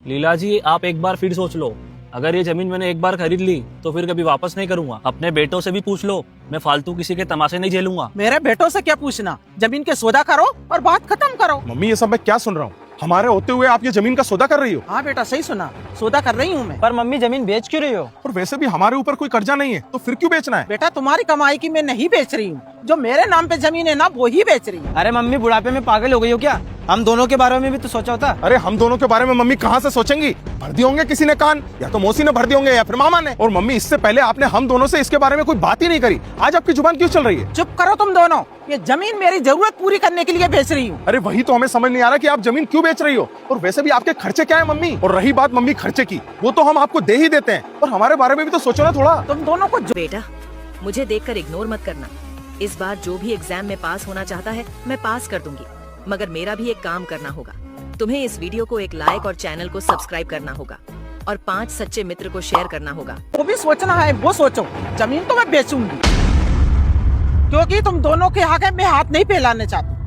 लीला जी, आप एक बार फिर सोच लो। अगर ये जमीन मैंने एक बार खरीद ली तो फिर कभी वापस नहीं करूंगा। अपने बेटों से भी पूछ लो, मैं फालतू किसी के तमाशे नहीं झेलूंगा। मेरे बेटों से क्या पूछना, जमीन के सौदा करो और बात खत्म करो। मम्मी, ये सब मैं क्या सुन रहा हूँ? हमारे होते हुए आप ये जमीन का सौदा कर रही हो? हाँ बेटा, सही सुना, सौदा कर रही हूँ मैं। पर मम्मी जमीन बेच क्यों रही हो? और वैसे भी हमारे ऊपर कोई कर्जा नहीं है, तो फिर क्यों बेचना है? बेटा, तुम्हारी कमाई की मैं नहीं बेच रही हूँ, जो मेरे नाम पे जमीन है ना वो ही बेच रही हूँ। अरे मम्मी, बुढ़ापे में पागल हो गई हो क्या? हम दोनों के बारे में भी तो सोचा होता। अरे हम दोनों के बारे में मम्मी कहाँ से सोचेंगी? भर दिए होंगे किसी ने कान, या तो मौसी ने भर दिए होंगे या फिर मामा ने। और मम्मी, इससे पहले आपने हम दोनों से इसके बारे में कोई बात ही नहीं करी। आज आपकी जुबान क्यों चल रही है? चुप करो तुम दोनों, ये जमीन मेरी जरूरत पूरी करने के लिए बेच रही हूँ। अरे वही तो हमें समझ नहीं आ रहा कि आप जमीन क्यों बेच रही हो। और वैसे भी आपके खर्चे क्या है मम्मी? और रही बात मम्मी खर्चे की, वो तो हम आपको दे ही देते हैं, और हमारे बारे में भी तो सोचो ना थोड़ा। तुम दोनों को बेटा, मुझे देखकर इग्नोर मत करना। इस बार जो भी एग्जाम में पास होना चाहता है मैं पास कर दूंगी, मगर मेरा भी एक काम करना होगा। तुम्हें इस वीडियो को एक लाइक और चैनल को सब्सक्राइब करना होगा और 5 सच्चे मित्र को शेयर करना होगा। वो भी सोचना है, वो सोचो। जमीन तो मैं बेचूंगी, क्योंकि तुम दोनों के आगे मैं हाथ नहीं फैलाने चाहती।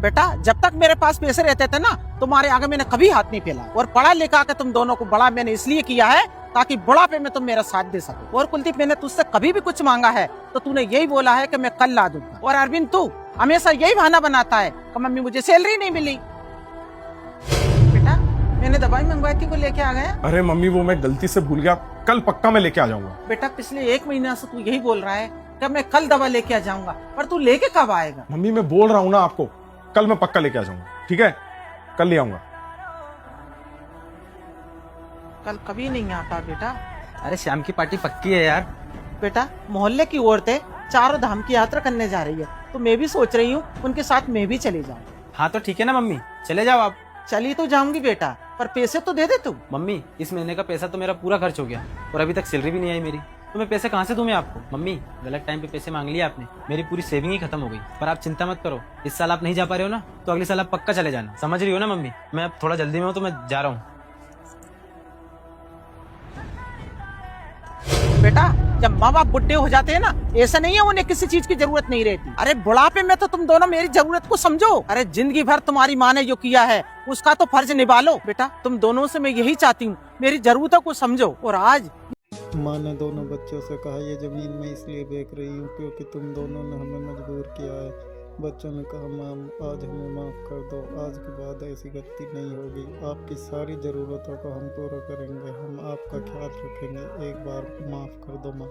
बेटा, जब तक मेरे पास पैसे रहते थे ना, तुम्हारे आगे मैंने कभी हाथ नहीं फैला। और पढ़ा लिखा के तुम दोनों को बड़ा मैंने इसलिए किया है ताकि बुढ़ापे में तुम मेरा साथ दे सको। और कुलदीप, मैंने तुझसे कभी भी कुछ मांगा है तो तूने यही बोला है कि मैं कल ला दूंगा। और अरविंद, तू हमेशा यही बहाना बनाता है कि मम्मी मुझे सैलरी नहीं मिली। बेटा, मैंने दवाई मंगवाई थी, वो लेके आ गया? अरे मम्मी, वो मैं गलती से भूल गया, कल पक्का मैं लेके आ जाऊंगा। बेटा, पिछले 1 महीना से तू यही बोल रहा है कि मैं कल दवा लेके आ जाऊंगा, पर तू लेके कब आएगा? मम्मी, मैं बोल रहा हूँ ना आपको, कल मैं पक्का लेके आ जाऊंगा, ठीक है? कल ले आऊंगा। कल कभी नहीं आता बेटा। अरे शाम की पार्टी पक्की है यार। बेटा, मोहल्ले की औरतें चारों धाम की यात्रा करने जा रही है, तो मैं भी सोच रही हूँ उनके साथ मैं भी चली जाऊँ। हाँ तो ठीक है ना मम्मी, चले जाओ आप। चली तो जाऊंगी बेटा, पर पैसे तो दे दे तू। मम्मी, इस महीने का पैसा तो मेरा पूरा खर्च हो गया और अभी तक सैलरी भी नहीं आई मेरी, तो मैं पैसे कहाँ से दूं मैं आपको? मम्मी, गलत टाइम पे पैसे मांग लिए आपने, मेरी पूरी सेविंग ही खत्म हो गई। पर आप चिंता मत करो, इस साल आप नहीं जा पा रहे हो ना, तो अगले साल आप पक्का चले जाना। समझ रही हो ना मम्मी? मैं अब थोड़ा जल्दी में हूँ तो मैं जा रहा हूँ। बेटा, जब माँ बाप बुढ़े हो जाते हैं ना, ऐसा नहीं है उन्हें किसी चीज की जरूरत नहीं रहती। अरे बुढ़ापे में तो तुम दोनों मेरी जरूरत को समझो। अरे जिंदगी भर तुम्हारी माँ ने जो किया है उसका तो फर्ज निभा लो। बेटा, तुम दोनों से मैं यही चाहती हूँ, मेरी जरूरतों को समझो। और आज माँ ने दोनों बच्चों से कहा, ये ज़मीन मैं इसलिए बेच रही हूँ क्योंकि तुम दोनों ने हमें मजबूर किया है। बच्चों ने कहा, माँ आज हमें माफ़ कर दो, आज के बाद ऐसी गलती नहीं होगी। आपकी सारी ज़रूरतों को हम पूरा करेंगे, हम आपका ख्याल रखेंगे। एक बार माफ़ कर दो माँ।